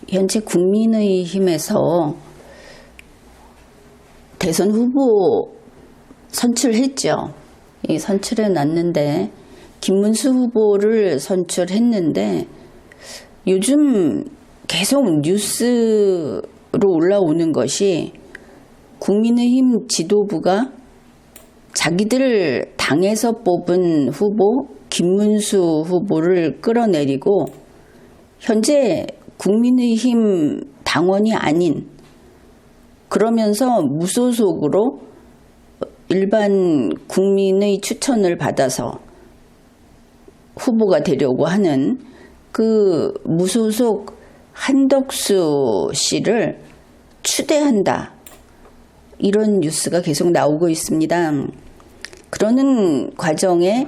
현재 국민의힘에서 대선 후보 선출했죠. 선출해 놨는데 김문수 후보를 선출했는데 요즘 계속 뉴스로 올라오는 것이 국민의힘 지도부가 자기들 당에서 뽑은 후보 김문수 후보를 끌어내리고 현재 국민의힘 당원이 아닌, 그러면서 무소속으로 일반 국민의 추천을 받아서 후보가 되려고 하는 그 무소속 한덕수 씨를 추대한다, 이런 뉴스가 계속 나오고 있습니다. 그러는 과정에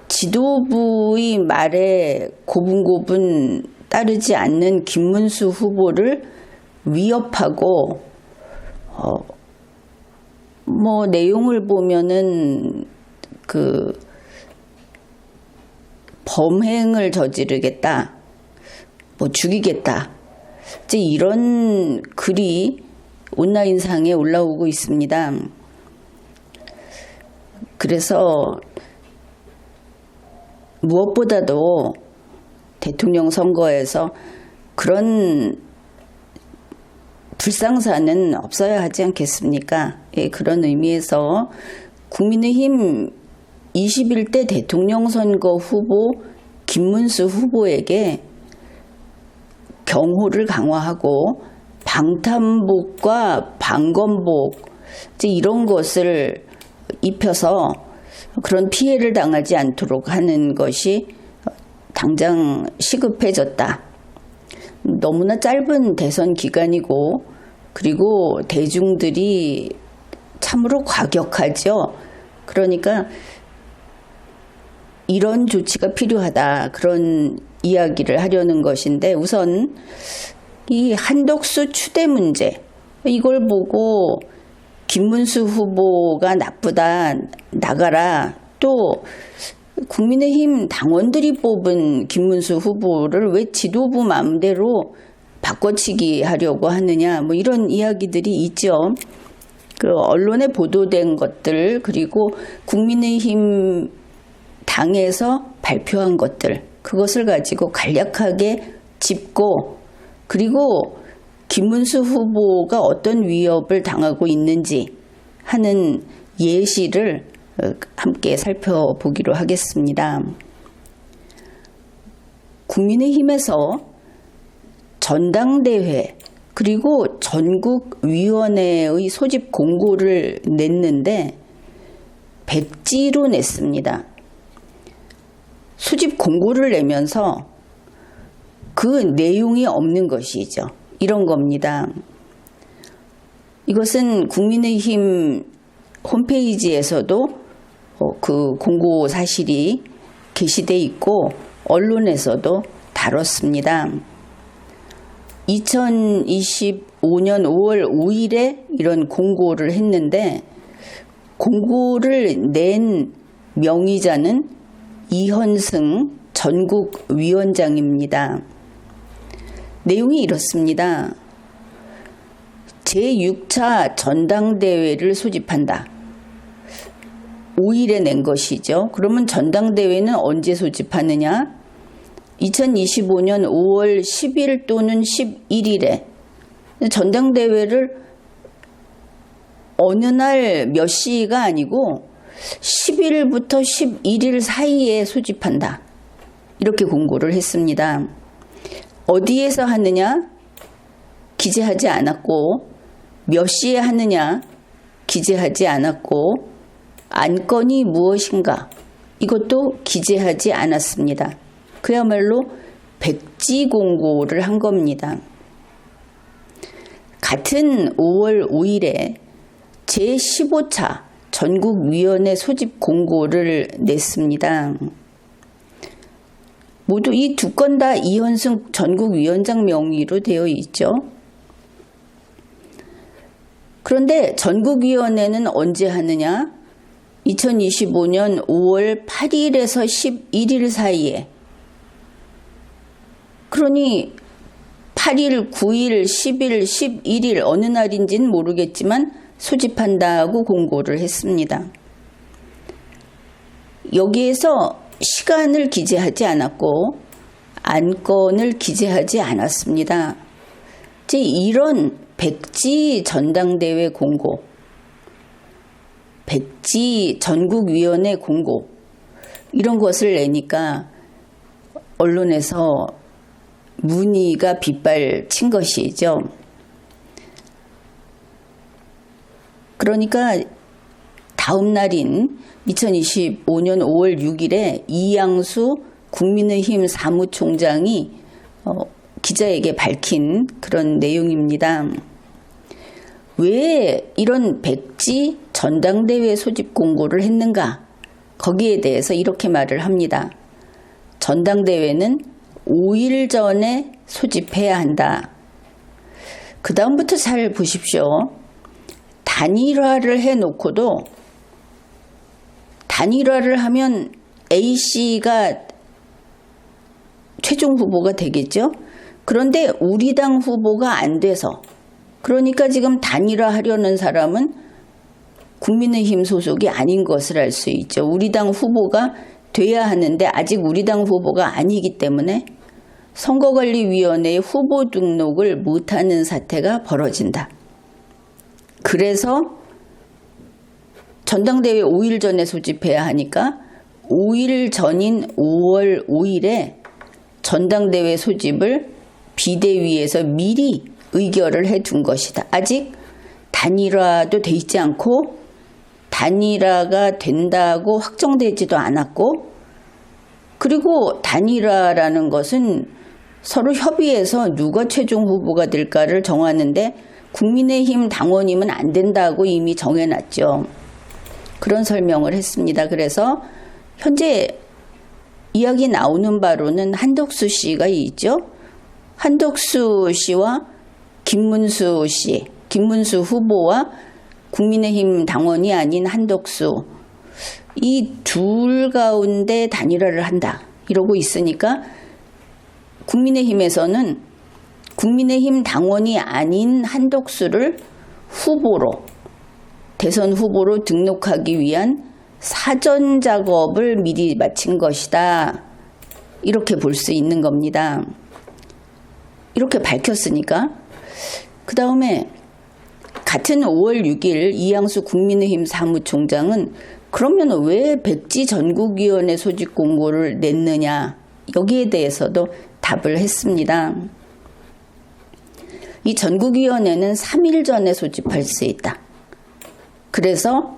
지도부의 말에 고분고분 따르지 않는 김문수 후보를 위협하고 내용을 보면은 범행을 저지르겠다, 죽이겠다, 이제 이런 글이 온라인상에 올라오고 있습니다. 그래서 무엇보다도 대통령 선거에서 그런 불상사는 없어야 하지 않겠습니까? 그런 의미에서 국민의힘 21대 대통령 선거 후보 김문수 후보에게 경호를 강화하고 방탄복과 방검복 이런 것을 입혀서 그런 피해를 당하지 않도록 하는 것이 당장 시급해졌다. 너무나 짧은 대선 기간이고, 그리고 대중들이 참으로 과격하죠. 그러니까 이런 조치가 필요하다, 그런 이야기를 하려는 것인데, 우선 이 한덕수 추대 문제, 이걸 보고 김문수 후보가 나쁘다, 나가라, 또 국민의힘 당원들이 뽑은 김문수 후보를 왜 지도부 마음대로 바꿔치기 하려고 하느냐, 이런 이야기들이 있죠. 그 언론에 보도된 것들, 그리고 국민의힘 당에서 발표한 것들, 그것을 가지고 간략하게 짚고, 그리고 김문수 후보가 어떤 위협을 당하고 있는지 하는 예시를 함께 살펴보기로 하겠습니다. 국민의힘에서 전당대회 그리고 전국위원회의 소집 공고를 냈는데 백지로 냈습니다. 소집 공고를 내면서 그 내용이 없는 것이죠. 이런 겁니다. 이것은 국민의힘 홈페이지에서도 그 공고 사실이 게시돼 있고 언론에서도 다뤘습니다. 2025년 5월 5일에 이런 공고를 했는데, 공고를 낸 명의자는 이현승 전국위원장입니다. 내용이 이렇습니다. 제6차 전당대회를 소집한다. 5일에 낸 것이죠. 그러면 전당대회는 언제 소집하느냐? 2025년 5월 10일 또는 11일에 전당대회를 어느 날 몇 시가 아니고 10일부터 11일 사이에 소집한다. 이렇게 공고를 했습니다. 어디에서 하느냐? 기재하지 않았고, 몇 시에 하느냐? 기재하지 않았고, 안건이 무엇인가? 이것도 기재하지 않았습니다. 그야말로 백지 공고를 한 겁니다. 같은 5월 5일에 제15차 전국위원회 소집 공고를 냈습니다. 모두 이 두 건 다 이현승 전국위원장 명의로 되어 있죠. 그런데 전국위원회는 언제 하느냐? 2025년 5월 8일에서 11일 사이에. 그러니 8일, 9일, 10일, 11일 어느 날인지는 모르겠지만 소집한다고 공고를 했습니다. 여기에서 시간을 기재하지 않았고 안건을 기재하지 않았습니다. 이런 백지 전당대회 공고, 백지 전국위원회 공고 이런 것을 내니까 언론에서 문의가 빗발친 것이죠. 그러니까 다음 날인 2025년 5월 6일에 이양수 국민의힘 사무총장이 기자에게 밝힌 그런 내용입니다. 왜 이런 백지 전당대회 소집 공고를 했는가? 거기에 대해서 이렇게 말을 합니다. 전당대회는 5일 전에 소집해야 한다. 그 다음부터 잘 보십시오. 단일화를 해놓고도 단일화를 하면 A씨가 최종 후보가 되겠죠. 그런데 우리 당 후보가 안 돼서, 그러니까 지금 단일화하려는 사람은 국민의힘 소속이 아닌 것을 알 수 있죠. 우리 당 후보가 돼야 하는데 아직 우리 당 후보가 아니기 때문에 선거관리위원회에 후보 등록을 못하는 사태가 벌어진다. 그래서 전당대회 5일 전에 소집해야 하니까 5일 전인 5월 5일에 전당대회 소집을 비대위에서 미리 의결을 해둔 것이다. 아직 단일화도 돼 있지 않고 단일화가 된다고 확정되지도 않았고, 그리고 단일화라는 것은 서로 협의해서 누가 최종 후보가 될까를 정하는데 국민의힘 당원이면 안 된다고 이미 정해놨죠. 그런 설명을 했습니다. 그래서 현재 이야기 나오는 바로는 한덕수 씨가 있죠. 한덕수 씨와 김문수 씨, 김문수 후보와 국민의힘 당원이 아닌 한덕수, 이 둘 가운데 단일화를 한다 이러고 있으니까 국민의힘에서는 국민의힘 당원이 아닌 한덕수를 후보로, 대선 후보로 등록하기 위한 사전 작업을 미리 마친 것이다. 이렇게 볼 수 있는 겁니다. 이렇게 밝혔으니까. 그 다음에 같은 5월 6일 이양수 국민의힘 사무총장은 그러면 왜 백지 전국위원회 소집 공고를 냈느냐, 여기에 대해서도 답을 했습니다. 이 전국위원회는 3일 전에 소집할 수 있다. 그래서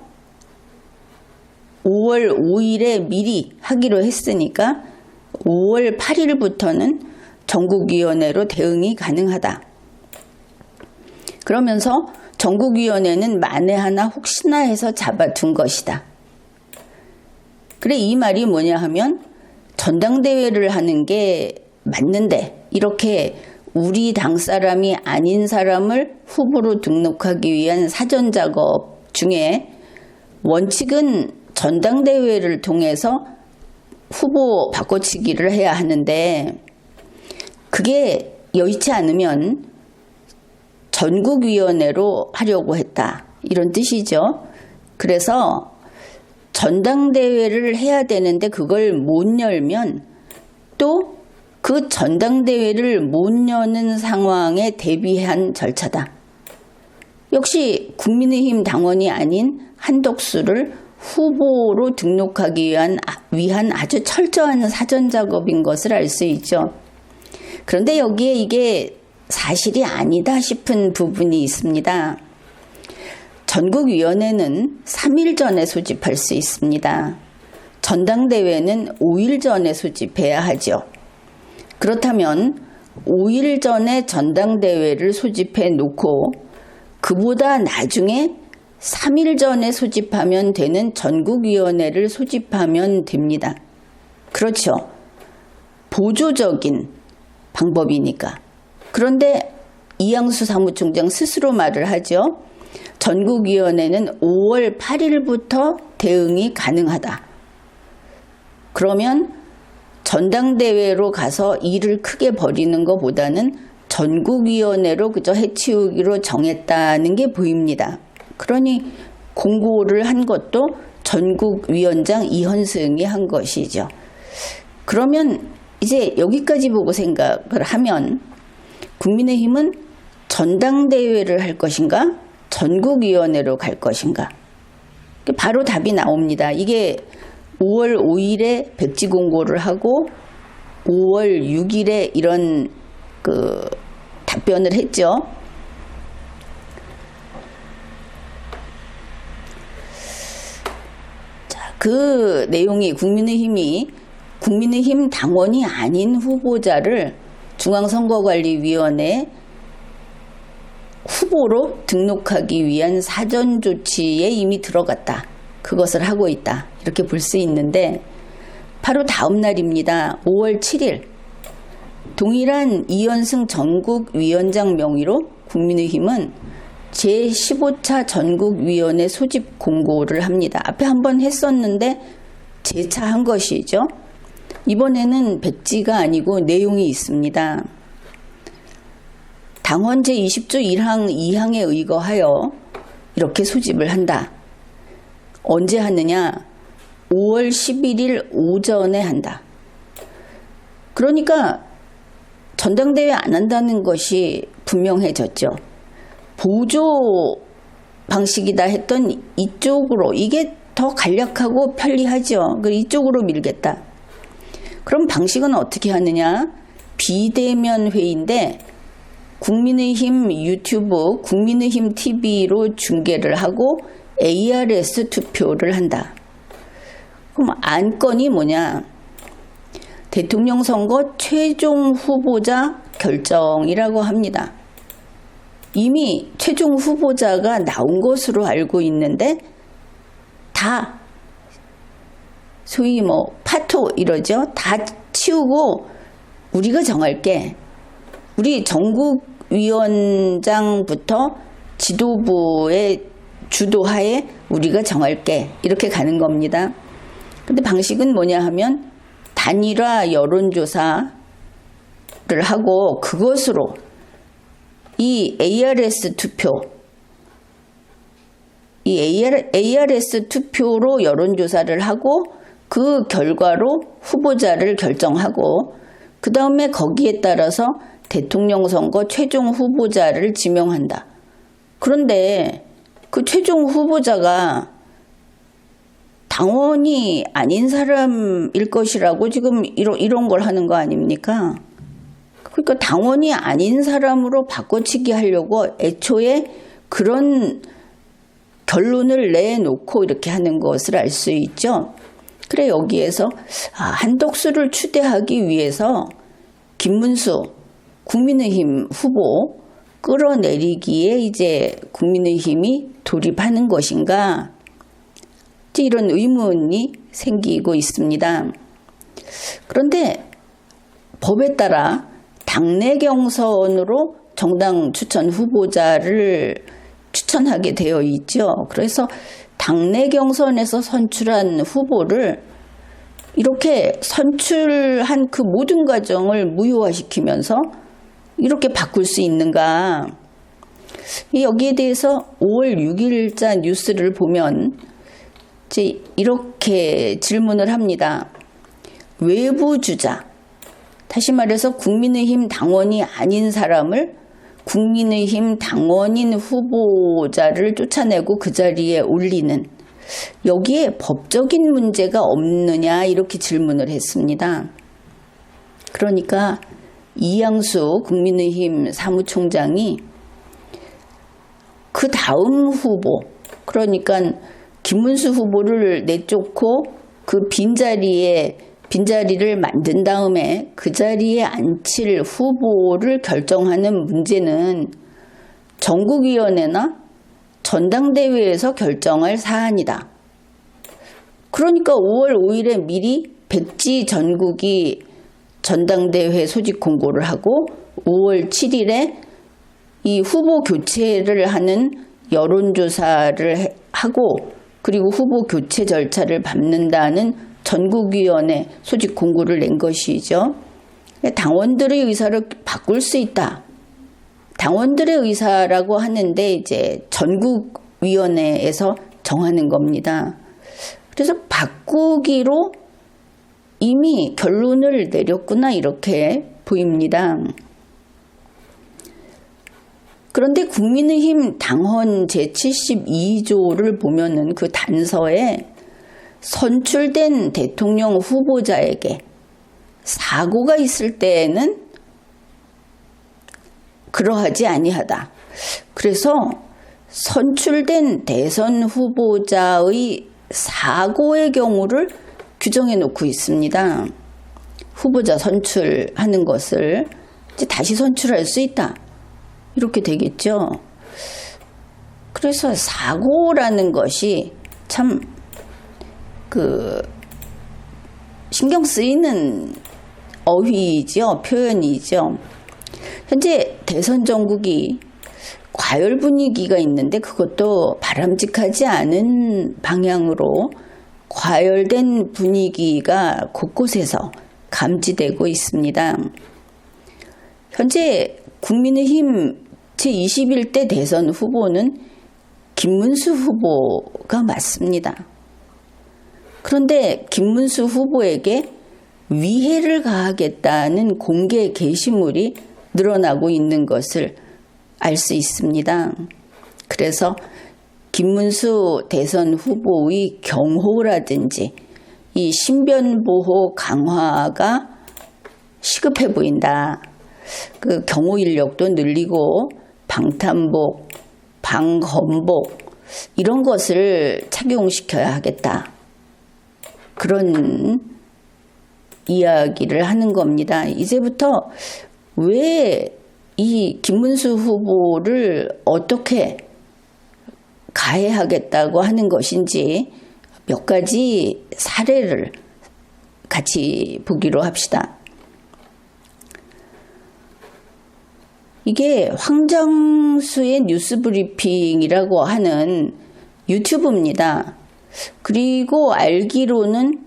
5월 5일에 미리 하기로 했으니까 5월 8일부터는 전국위원회로 대응이 가능하다. 그러면서 전국위원회는 만에 하나 혹시나 해서 잡아둔 것이다. 그래, 이 말이 뭐냐 하면 전당대회를 하는 게 맞는데 이렇게 우리 당 사람이 아닌 사람을 후보로 등록하기 위한 사전 작업 중에 원칙은 전당대회를 통해서 후보 바꿔치기를 해야 하는데 그게 여의치 않으면 전국위원회로 하려고 했다, 이런 뜻이죠. 그래서 전당대회를 해야 되는데 그걸 못 열면 또 그 전당대회를 못 여는 상황에 대비한 절차다. 역시 국민의힘 당원이 아닌 한덕수를 후보로 등록하기 위한 아주 철저한 사전 작업인 것을 알 수 있죠. 그런데 여기에 이게 사실이 아니다 싶은 부분이 있습니다. 전국위원회는 3일 전에 소집할 수 있습니다. 전당대회는 5일 전에 소집해야 하죠. 그렇다면 5일 전에 전당대회를 소집해 놓고 그보다 나중에 3일 전에 소집하면 되는 전국위원회를 소집하면 됩니다. 그렇죠. 보조적인 방법이니까. 그런데 이양수 사무총장 스스로 말을 하죠. 전국위원회는 5월 8일부터 대응이 가능하다. 그러면 전당대회로 가서 일을 크게 벌이는 것보다는 전국위원회로 그저 해치우기로 정했다는 게 보입니다. 그러니 공고를 한 것도 전국위원장 이현승이 한 것이죠. 그러면 이제 여기까지 보고 생각을 하면 국민의힘은 전당대회를 할 것인가? 전국위원회로 갈 것인가? 바로 답이 나옵니다. 이게 5월 5일에 백지 공고를 하고 5월 6일에 이런 답변을 했죠. 자, 그 내용이 국민의힘 당원이 아닌 후보자를 중앙선거관리위원회 후보로 등록하기 위한 사전 조치에 이미 들어갔다. 그것을 하고 있다. 이렇게 볼 수 있는데 바로 다음 날입니다. 5월 7일 동일한 이현승 전국위원장 명의로 국민의힘은 제15차 전국위원회 소집 공고를 합니다. 앞에 한번 했었는데 재차한 것이죠. 이번에는 백지가 아니고 내용이 있습니다. 당원 제20조 1항 2항에 의거하여 이렇게 소집을 한다. 언제 하느냐? 5월 11일 오전에 한다. 그러니까 전당대회 안 한다는 것이 분명해졌죠. 보조 방식이다 했던 이쪽으로, 이게 더 간략하고 편리하죠. 이쪽으로 밀겠다. 그럼 방식은 어떻게 하느냐? 비대면 회의인데 국민의힘 유튜브, 국민의힘 TV로 중계를 하고 ARS 투표를 한다. 그럼 안건이 뭐냐? 대통령 선거 최종 후보자 결정이라고 합니다. 이미 최종 후보자가 나온 것으로 알고 있는데 다 소위 파토 이러죠. 다 치우고 우리가 정할게. 우리 전국위원장부터 지도부의 주도하에 우리가 정할게. 이렇게 가는 겁니다. 근데 방식은 뭐냐 하면 단일화 여론조사를 하고 그것으로 이 ARS 투표, 이 ARS 투표로 여론조사를 하고 그 결과로 후보자를 결정하고 그 다음에 거기에 따라서 대통령 선거 최종 후보자를 지명한다. 그런데 그 최종 후보자가 당원이 아닌 사람일 것이라고 지금 이런 걸 하는 거 아닙니까? 그러니까 당원이 아닌 사람으로 바꿔치기 하려고 애초에 그런 결론을 내놓고 이렇게 하는 것을 알 수 있죠. 그래 여기에서 한덕수를 추대하기 위해서 김문수 국민의힘 후보 끌어내리기에 이제 국민의힘이 돌입하는 것인가? 이런 의문이 생기고 있습니다. 그런데 법에 따라 당내 경선으로 정당 추천 후보자를 추천하게 되어 있죠. 그래서 당내 경선에서 선출한 후보를 이렇게 선출한 그 모든 과정을 무효화시키면서 이렇게 바꿀 수 있는가? 여기에 대해서 5월 6일자 뉴스를 보면 이제 이렇게 질문을 합니다. 외부 주자, 다시 말해서 국민의힘 당원이 아닌 사람을 국민의힘 당원인 후보자를 쫓아내고 그 자리에 올리는, 여기에 법적인 문제가 없느냐 이렇게 질문을 했습니다. 그러니까 이양수 국민의힘 사무총장이 그 다음 후보, 그러니까 김문수 후보를 내쫓고 그 빈자리를 만든 다음에 그 자리에 앉힐 후보를 결정하는 문제는 전국위원회나 전당대회에서 결정할 사안이다. 그러니까 5월 5일에 미리 백지 전국이 전당대회 소집 공고를 하고 5월 7일에 이 후보 교체를 하는 여론조사를 하고 그리고 후보 교체 절차를 밟는다는 전국위원회 소집 공고를 낸 것이죠. 당원들의 의사를 바꿀 수 있다. 당원들의 의사라고 하는데 이제 전국위원회에서 정하는 겁니다. 그래서 바꾸기로 이미 결론을 내렸구나 이렇게 보입니다. 그런데 국민의힘 당헌 제72조를 보면은 그 단서에 선출된 대통령 후보자에게 사고가 있을 때에는 그러하지 아니하다. 그래서 선출된 대선 후보자의 사고의 경우를 규정해 놓고 있습니다. 후보자 선출하는 것을 이제 다시 선출할 수 있다. 이렇게 되겠죠. 그래서 사고라는 것이 참 신경 쓰이는 어휘이죠. 표현이죠. 현재 대선 전국이 과열 분위기가 있는데 그것도 바람직하지 않은 방향으로 과열된 분위기가 곳곳에서 감지되고 있습니다. 현재 국민의힘 제21대 대선 후보는 김문수 후보가 맞습니다. 그런데 김문수 후보에게 위해를 가하겠다는 공개 게시물이 늘어나고 있는 것을 알 수 있습니다. 그래서 김문수 대선 후보의 경호라든지 이 신변보호 강화가 시급해 보인다. 그 경호 인력도 늘리고 방탄복, 방검복 이런 것을 착용시켜야 하겠다. 그런 이야기를 하는 겁니다. 이제부터 왜 이 김문수 후보를 어떻게 가해하겠다고 하는 것인지 몇 가지 사례를 같이 보기로 합시다. 이게 황정수의 뉴스 브리핑이라고 하는 유튜브입니다. 그리고 알기로는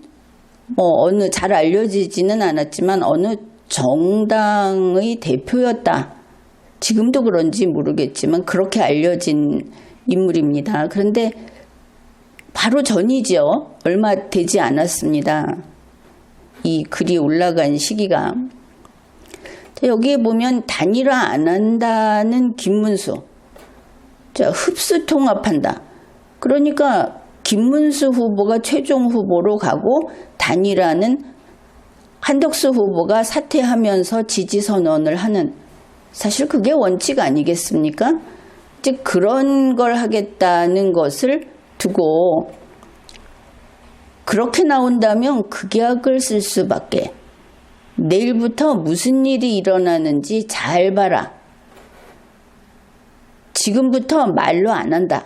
어느 잘 알려지지는 않았지만 어느 정당의 대표였다. 지금도 그런지 모르겠지만 그렇게 알려진 인물입니다. 그런데 바로 전이죠. 얼마 되지 않았습니다. 이 글이 올라간 시기가. 여기에 보면 단일화 안 한다는 김문수. 자, 흡수 통합한다. 그러니까 김문수 후보가 최종 후보로 가고 단일화는 한덕수 후보가 사퇴하면서 지지 선언을 하는, 사실 그게 원칙 아니겠습니까? 이제 그런 걸 하겠다는 것을 두고 그렇게 나온다면 극약을 쓸 수밖에. 내일부터 무슨 일이 일어나는지 잘 봐라. 지금부터 말로 안 한다.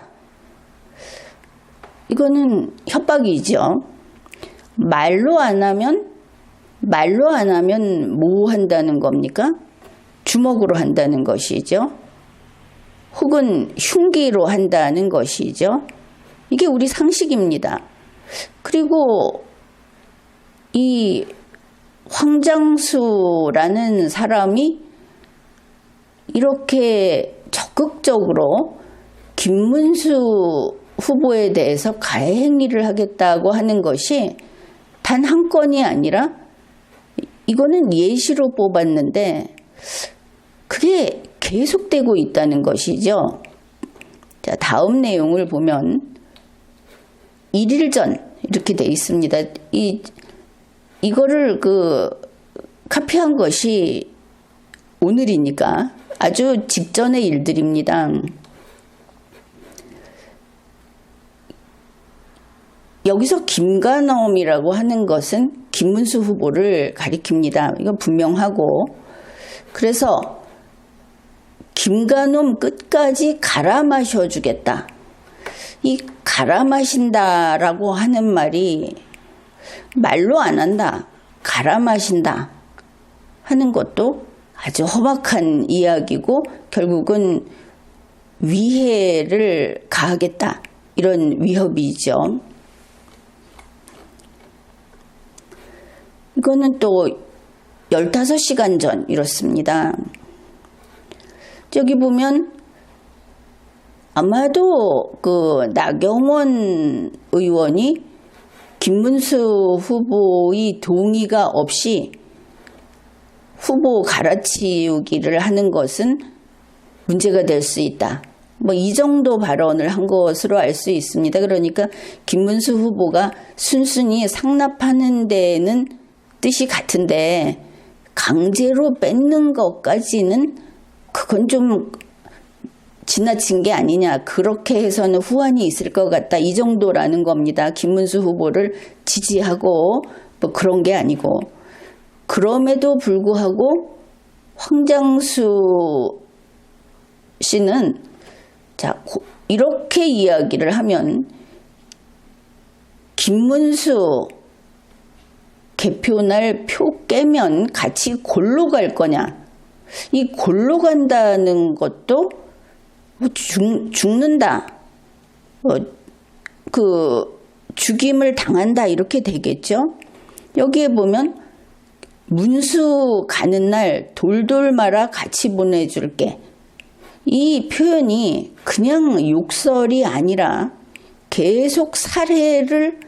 이거는 협박이죠. 말로 안 하면 뭐 한다는 겁니까? 주먹으로 한다는 것이죠. 혹은 흉기로 한다는 것이죠. 이게 우리 상식입니다. 그리고 이 황장수라는 사람이 이렇게 적극적으로 김문수 후보에 대해서 가해 행위를 하겠다고 하는 것이 단 한 건이 아니라 이거는 예시로 뽑았는데 그게 계속되고 있다는 것이죠. 자, 다음 내용을 보면 1일 전 이렇게 돼 있습니다. 이거를 카피한 것이 오늘이니까 아주 직전의 일들입니다. 여기서 김간엄이라고 하는 것은 김문수 후보를 가리킵니다. 이건 분명하고, 그래서 김간엄 끝까지 갈아 마셔주겠다. 이 갈아 마신다라고 하는 말이 말로 안 한다, 갈아 마신다 하는 것도 아주 험악한 이야기고 결국은 위해를 가하겠다, 이런 위협이죠. 이거는 또 15시간 전 이렇습니다. 저기 보면 아마도 그 나경원 의원이 김문수 후보의 동의가 없이 후보 갈아치우기를 하는 것은 문제가 될 수 있다. 뭐 이 정도 발언을 한 것으로 알 수 있습니다. 그러니까 김문수 후보가 순순히 상납하는 데는 뜻이 같은데 강제로 뺏는 것까지는 그건 좀 지나친 게 아니냐. 그렇게 해서는 후환이 있을 것 같다. 이 정도라는 겁니다. 김문수 후보를 지지하고 뭐 그런 게 아니고. 그럼에도 불구하고 황장수 씨는 자, 이렇게 이야기를 하면 김문수 개표날 표 깨면 같이 골로 갈 거냐. 이 골로 간다는 것도 죽는다. 죽임을 당한다. 이렇게 되겠죠. 여기에 보면 문수 가는 날 돌돌 말아 같이 보내줄게. 이 표현이 그냥 욕설이 아니라 계속 살해를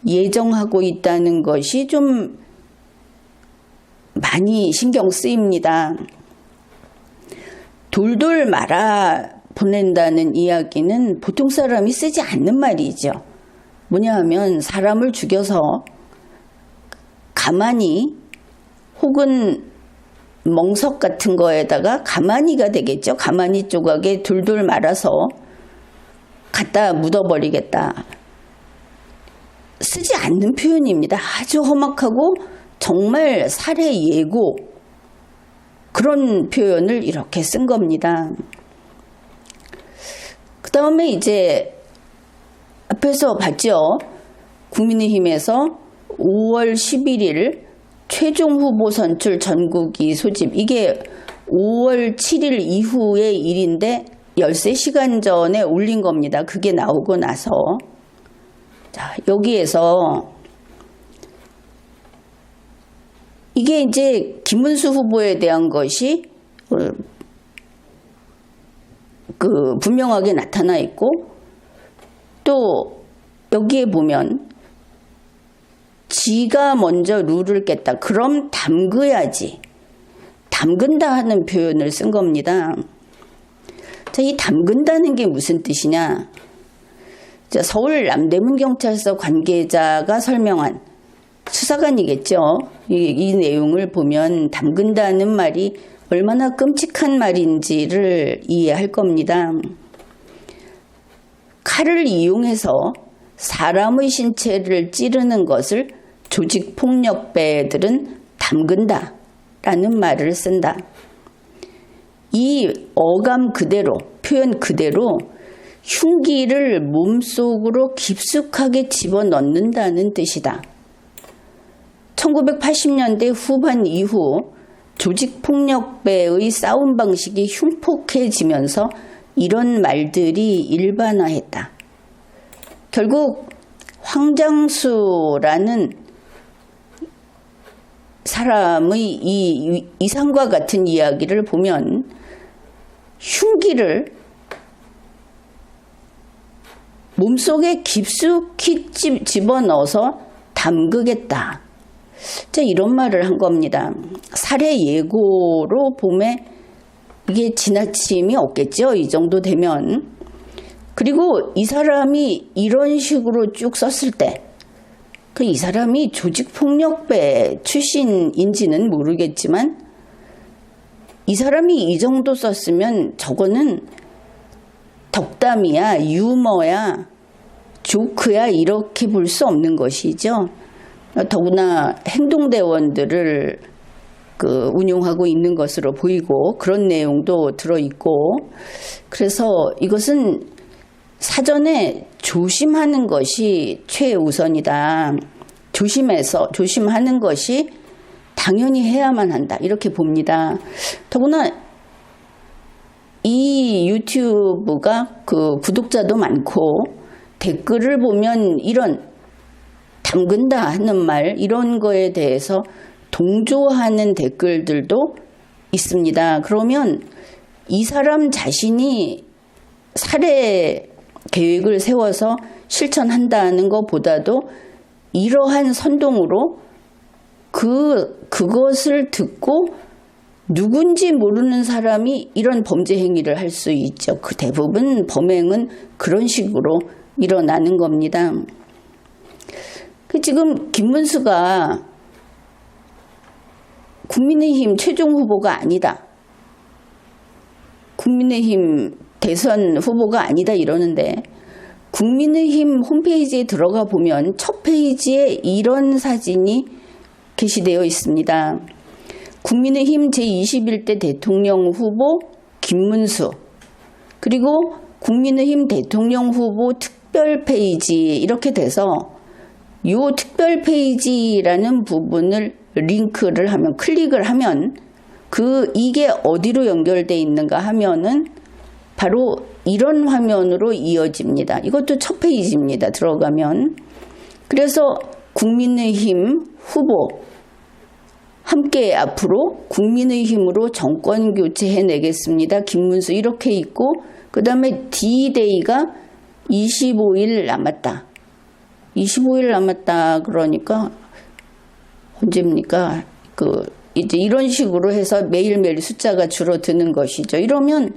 예정하고 있다는 것이 좀 많이 신경 쓰입니다. 돌돌 말아 보낸다는 이야기는 보통 사람이 쓰지 않는 말이죠. 뭐냐 하면 사람을 죽여서 가만히 혹은 멍석 같은 거에다가 가마니가 되겠죠. 가마니 조각에 돌돌 말아서 갖다 묻어버리겠다. 쓰지 않는 표현입니다. 아주 험악하고 정말 살해 예고 그런 표현을 이렇게 쓴 겁니다. 그 다음에 이제 앞에서 봤죠. 국민의힘에서 5월 11일 최종 후보 선출 전국이 소집. 이게 5월 7일 이후의 일인데 13시간 전에 올린 겁니다. 그게 나오고 나서. 자, 여기에서 이게 이제 김문수 후보에 대한 것이 분명하게 나타나 있고 또 여기에 보면 지가 먼저 룰을 깼다. 그럼 담그야지. 담근다 하는 표현을 쓴 겁니다. 자, 이 담근다는 게 무슨 뜻이냐? 자, 서울 남대문경찰서 관계자가 설명한 수사관이겠죠. 이 내용을 보면 담근다는 말이 얼마나 끔찍한 말인지를 이해할 겁니다. 칼을 이용해서 사람의 신체를 찌르는 것을 조직폭력배들은 담근다 라는 말을 쓴다. 이 어감 그대로, 표현 그대로 흉기를 몸속으로 깊숙하게 집어넣는다는 뜻이다. 1980년대 후반 이후 조직폭력배의 싸움 방식이 흉폭해지면서 이런 말들이 일반화했다. 결국 황장수라는 사람의 이 이상과 같은 이야기를 보면 흉기를 몸속에 깊숙이 집어넣어서 담그겠다. 자, 이런 말을 한 겁니다. 살해 예고로 봄에 이게 지나침이 없겠죠. 이 정도 되면. 그리고 이 사람이 이런 식으로 쭉 썼을 때 이 사람이 조직폭력배 출신인지는 모르겠지만 이 사람이 이 정도 썼으면 저거는 덕담이야, 유머야, 조크야 이렇게 볼 수 없는 것이죠. 더구나 행동대원들을 운용하고 있는 것으로 보이고 그런 내용도 들어있고 그래서 이것은 사전에 조심하는 것이 최우선이다. 조심하는 것이 당연히 해야만 한다. 이렇게 봅니다. 더구나 이 유튜브가 구독자도 많고 댓글을 보면 이런 담근다 하는 말 이런 거에 대해서 동조하는 댓글들도 있습니다. 그러면 이 사람 자신이 살해 계획을 세워서 실천한다는 것보다도 이러한 선동으로 그것을 듣고 누군지 모르는 사람이 이런 범죄 행위를 할 수 있죠. 그 대부분 범행은 그런 식으로 일어나는 겁니다. 지금 김문수가 국민의힘 최종 후보가 아니다. 국민의힘 대선 후보가 아니다 이러는데 국민의힘 홈페이지에 들어가 보면 첫 페이지에 이런 사진이 게시되어 있습니다. 국민의힘 제21대 대통령 후보 김문수, 그리고 국민의힘 대통령 후보 특별 페이지, 이렇게 돼서 이 특별 페이지라는 부분을 링크를 하면, 클릭을 하면 이게 어디로 연결되어 있는가 하면은 바로 이런 화면으로 이어집니다. 이것도 첫 페이지입니다. 들어가면. 그래서 국민의힘 후보 함께 앞으로 국민의힘으로 정권 교체해내겠습니다. 김문수 이렇게 있고, 그 다음에 D-Day가 25일 남았다. 25일 남았다 그러니까 언제입니까? 이제 이런 식으로 해서 매일매일 숫자가 줄어드는 것이죠. 이러면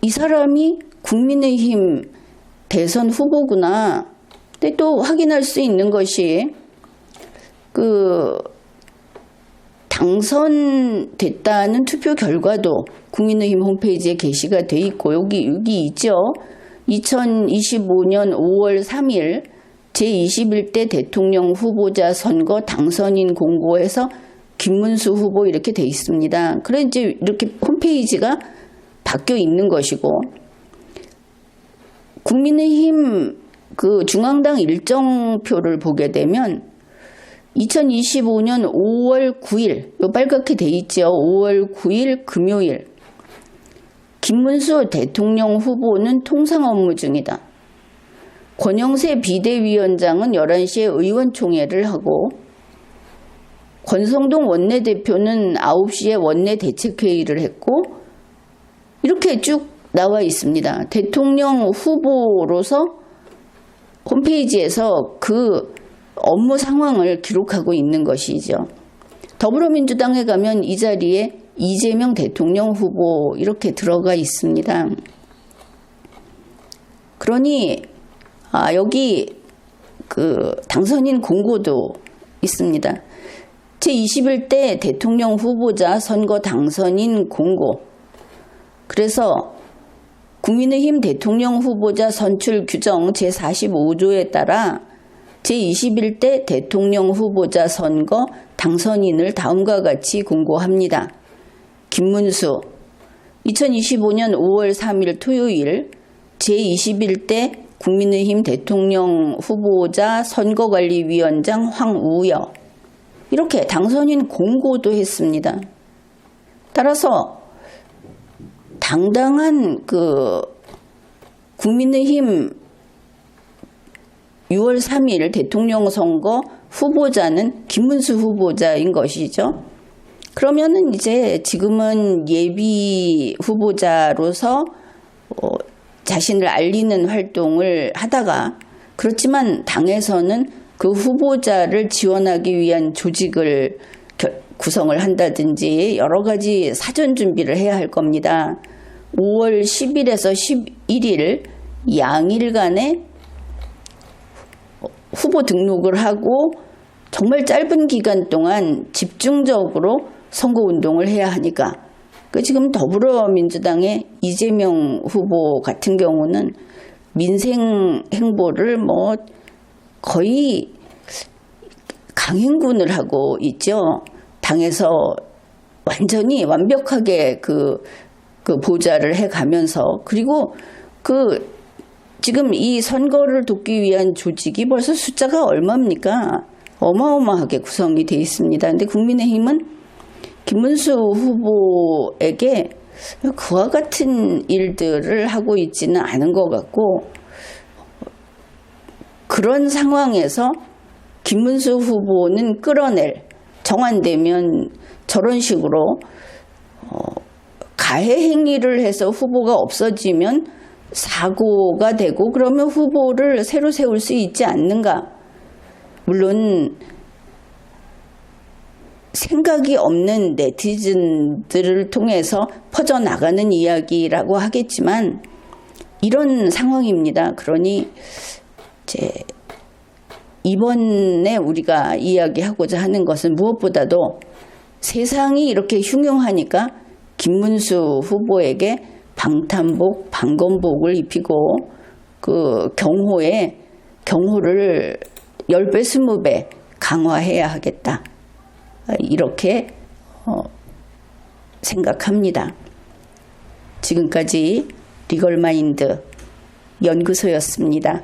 이 사람이 국민의힘 대선 후보구나. 근데 또 확인할 수 있는 것이 당선됐다는 투표 결과도 국민의힘 홈페이지에 게시가 돼 있고, 여기 있죠. 2025년 5월 3일 제21대 대통령 후보자 선거 당선인 공고에서 김문수 후보 이렇게 돼 있습니다. 그래 이제 이렇게 홈페이지가 바뀌어 있는 것이고, 국민의힘 중앙당 일정표를 보게 되면 2025년 5월 9일, 요 빨갛게 돼 있죠. 5월 9일 금요일, 김문수 대통령 후보는 통상 업무 중이다. 권영세 비대위원장은 11시에 의원총회를 하고, 권성동 원내대표는 9시에 원내대책회의를 했고, 이렇게 쭉 나와 있습니다. 대통령 후보로서 홈페이지에서 업무 상황을 기록하고 있는 것이죠. 더불어민주당에 가면 이 자리에 이재명 대통령 후보 이렇게 들어가 있습니다. 그러니 여기 당선인 공고도 있습니다. 제21대 대통령 후보자 선거 당선인 공고. 그래서 국민의힘 대통령 후보자 선출 규정 제45조에 따라 제21대 대통령 후보자 선거 당선인을 다음과 같이 공고합니다. 김문수, 2025년 5월 3일 토요일 제21대 국민의힘 대통령 후보자 선거관리위원장 황우여, 이렇게 당선인 공고도 했습니다. 따라서 당당한 국민의힘 6월 3일 대통령 선거 후보자는 김문수 후보자인 것이죠. 그러면은 이제 지금은 예비 후보자로서 자신을 알리는 활동을 하다가, 그렇지만 당에서는 그 후보자를 지원하기 위한 조직을 구성을 한다든지 여러 가지 사전 준비를 해야 할 겁니다. 5월 10일에서 11일 양일간의 후보 등록을 하고 정말 짧은 기간 동안 집중적으로 선거운동을 해야 하니까, 지금 더불어민주당의 이재명 후보 같은 경우는 민생 행보를 거의 강행군을 하고 있죠. 당에서 완전히 완벽하게 보좌를 해가면서, 그리고 지금 이 선거를 돕기 위한 조직이 벌써 숫자가 얼마입니까? 어마어마하게 구성이 되어 있습니다. 근데 국민의힘은 김문수 후보에게 그와 같은 일들을 하고 있지는 않은 것 같고, 그런 상황에서 김문수 후보는 끌어낼, 정안되면 저런 식으로 가해 행위를 해서 후보가 없어지면 사고가 되고 그러면 후보를 새로 세울 수 있지 않는가? 물론 생각이 없는 네티즌들을 통해서 퍼져나가는 이야기라고 하겠지만 이런 상황입니다. 그러니 이번에 우리가 이야기하고자 하는 것은 무엇보다도 세상이 이렇게 흉흉하니까 김문수 후보에게 방탄복, 방검복을 입히고 그 경호를 10배, 20배 강화해야 하겠다. 이렇게 생각합니다. 지금까지 리걸마인드 연구소였습니다.